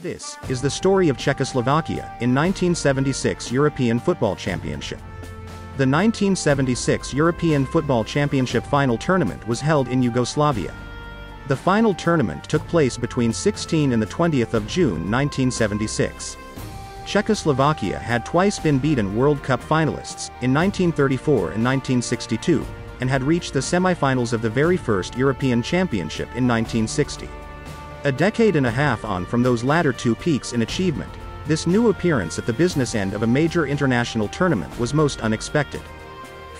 This is the story of Czechoslovakia in 1976 European Football Championship. The 1976 European Football Championship final tournament was held in Yugoslavia. The final tournament took place between 16 and the 20th of June 1976. Czechoslovakia had twice been beaten World Cup finalists, in 1934 and 1962, and had reached the semi-finals of the very first European Championship in 1960. A decade and a half on from those latter two peaks in achievement, this new appearance at the business end of a major international tournament was most unexpected.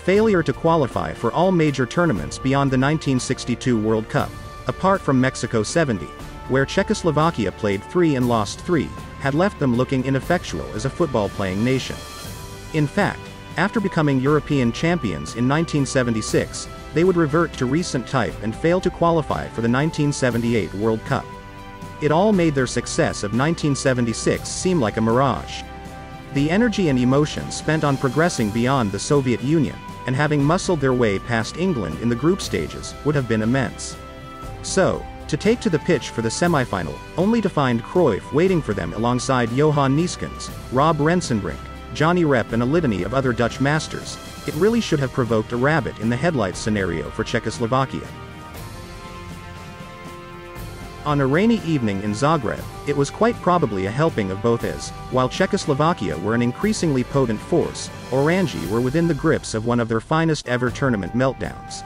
Failure to qualify for all major tournaments beyond the 1962 World Cup, apart from Mexico 70, where Czechoslovakia played 3 and lost 3, had left them looking ineffectual as a football-playing nation. In fact, after becoming European champions in 1976, they would revert to recent type and fail to qualify for the 1978 World Cup. It all made their success of 1976 seem like a mirage. The energy and emotion spent on progressing beyond the Soviet Union, and having muscled their way past England in the group stages, would have been immense. So, to take to the pitch for the semi-final, only to find Cruyff waiting for them alongside Johan Neeskens, Rob Rensenbrink, Johnny Rep and a litany of other Dutch masters, it really should have provoked a rabbit in the headlights scenario for Czechoslovakia. On a rainy evening in Zagreb, it was quite probably a helping of both as, while Czechoslovakia were an increasingly potent force, Orangi were within the grips of one of their finest ever tournament meltdowns.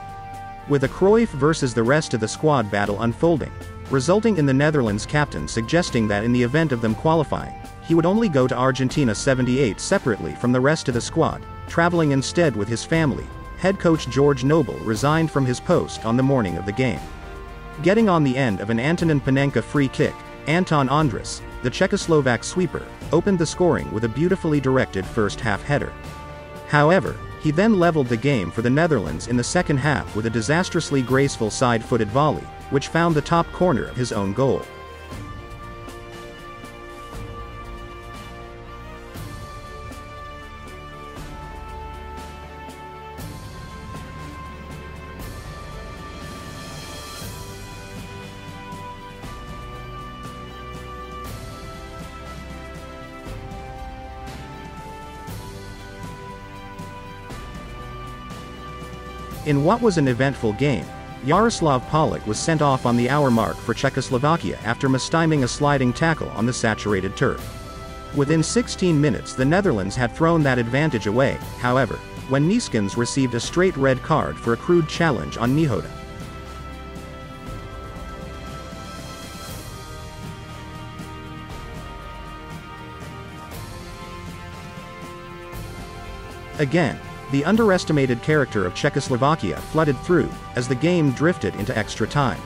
With a Cruyff versus the rest of the squad battle unfolding, resulting in the Netherlands captain suggesting that in the event of them qualifying, he would only go to Argentina 78 separately from the rest of the squad, traveling instead with his family, head coach George Noble resigned from his post on the morning of the game. Getting on the end of an Antonin Panenka free kick, Anton Andrus, the Czechoslovak sweeper, opened the scoring with a beautifully directed first-half header. However, he then leveled the game for the Netherlands in the second half with a disastrously graceful side-footed volley, which found the top corner of his own goal. In what was an eventful game, Yaroslav Polak was sent off on the hour mark for Czechoslovakia after mistyming a sliding tackle on the saturated turf. Within 16 minutes the Netherlands had thrown that advantage away, however, when Neeskens received a straight red card for a crude challenge on Nihoda. Again, the underestimated character of Czechoslovakia flooded through, as the game drifted into extra time.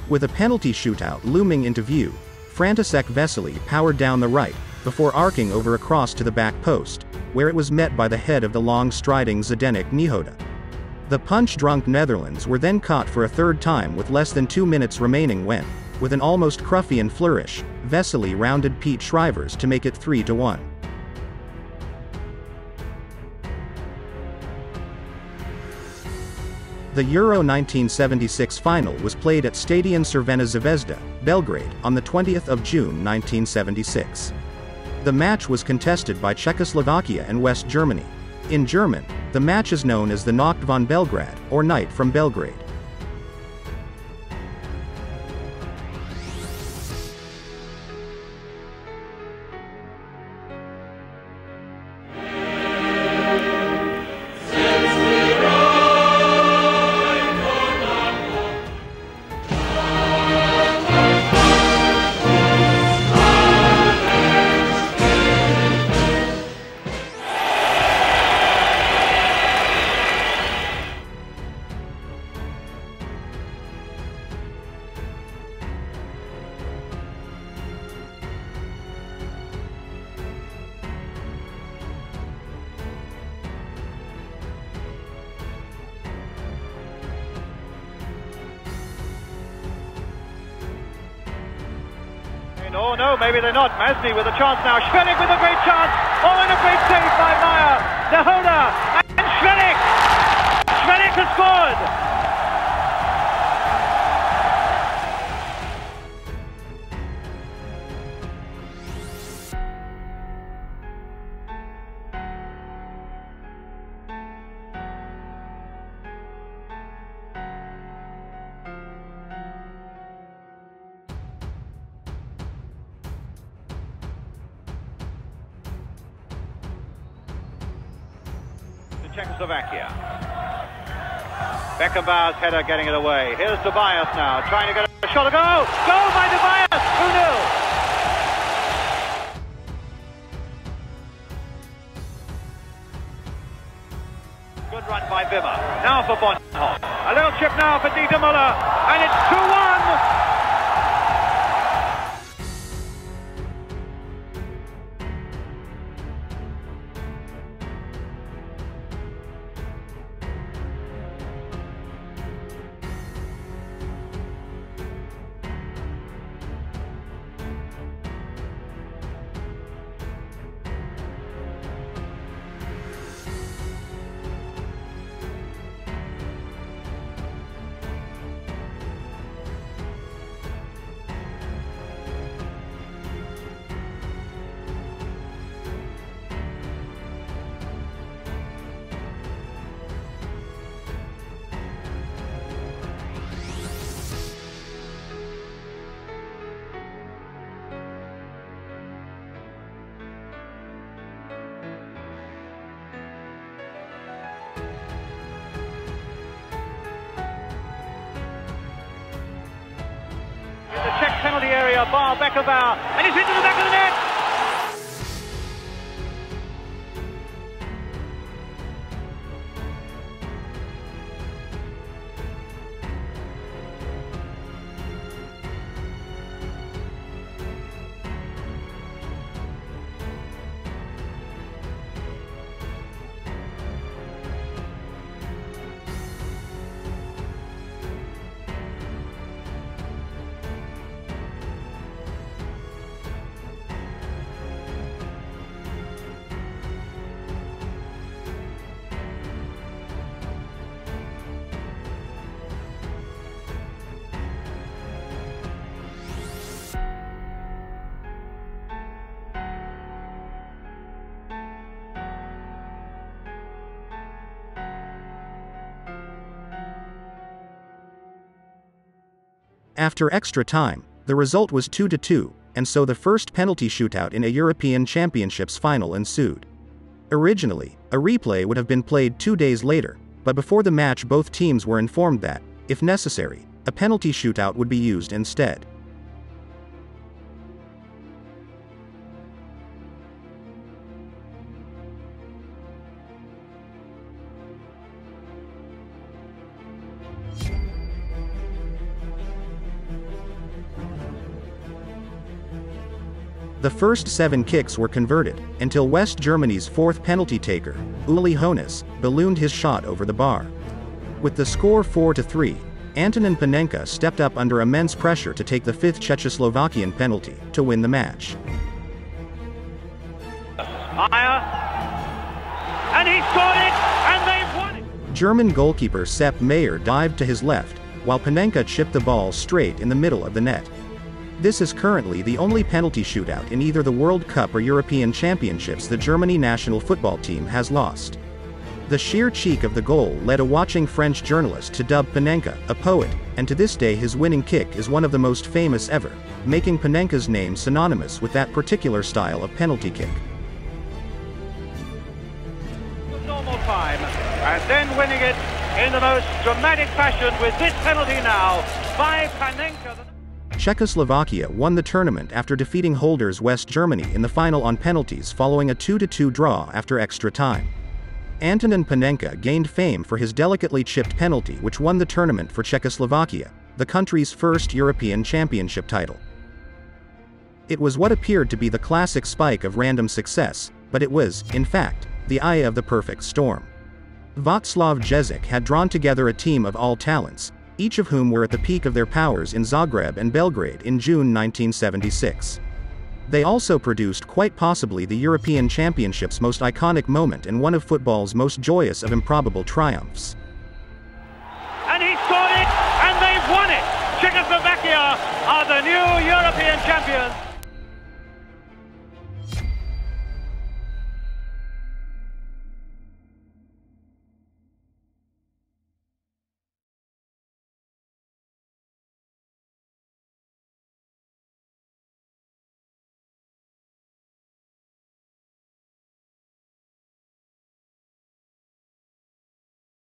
With a penalty shootout looming into view, František Vesely powered down the right, before arcing over a cross to the back post, where it was met by the head of the long-striding Zdeněk Nihoda. The punch-drunk Netherlands were then caught for a third time with less than 2 minutes remaining when, with an almost Cruyffian flourish, Vesely rounded Pete Shrivers to make it 3-1. The Euro 1976 final was played at Stadion Crvena Zvezda, Belgrade, on the 20th of June 1976. The match was contested by Czechoslovakia and West Germany. In German, the match is known as the Nacht von Belgrad, or Night from Belgrade. Oh no, maybe they're not. Masny with a chance now. Schwellig with a great chance. Oh, and a great save by Meyer. De Hoda and Schwellig. Schwellig has scored. Czechoslovakia. Beckenbauer's header getting it away. Here's Tobias now, trying to get a shot. Goal by Tobias! 2-0. Good run by Wimmer. Now for Bonhoff. A little chip now for Dieter Müller. And it's 2-1. Penalty area, bar Beckenbauer, and he's into the back of the net. After extra time, the result was 2-2, and so the first penalty shootout in a European Championships final ensued. Originally, a replay would have been played 2 days later, but before the match both teams were informed that, if necessary, a penalty shootout would be used instead. The first 7 kicks were converted, until West Germany's fourth penalty taker, Uli Hoeneß, ballooned his shot over the bar. With the score 4-3, Antonin Panenka stepped up under immense pressure to take the 5th Czechoslovakian penalty, to win the match. Meyer, and he scored it, and they've won it! German goalkeeper Sepp Maier dived to his left, while Panenka chipped the ball straight in the middle of the net. This is currently the only penalty shootout in either the World Cup or European Championships the Germany national football team has lost. The sheer cheek of the goal led a watching French journalist to dub Panenka a poet, and to this day his winning kick is one of the most famous ever, making Panenka's name synonymous with that particular style of penalty kick. Normal time, and then winning it in the most dramatic fashion with this penalty now by Panenka. Czechoslovakia won the tournament after defeating holders West Germany in the final on penalties following a 2-2 draw after extra time. Antonin Panenka gained fame for his delicately chipped penalty which won the tournament for Czechoslovakia, the country's first European Championship title. It was what appeared to be the classic spike of random success, but it was, in fact, the eye of the perfect storm. Václav Ježek had drawn together a team of all talents, each of whom were at the peak of their powers in Zagreb and Belgrade in June 1976. They also produced quite possibly the European Championship's most iconic moment and one of football's most joyous of improbable triumphs. And he scored it, and they've won it! Czechoslovakia are the new European champions!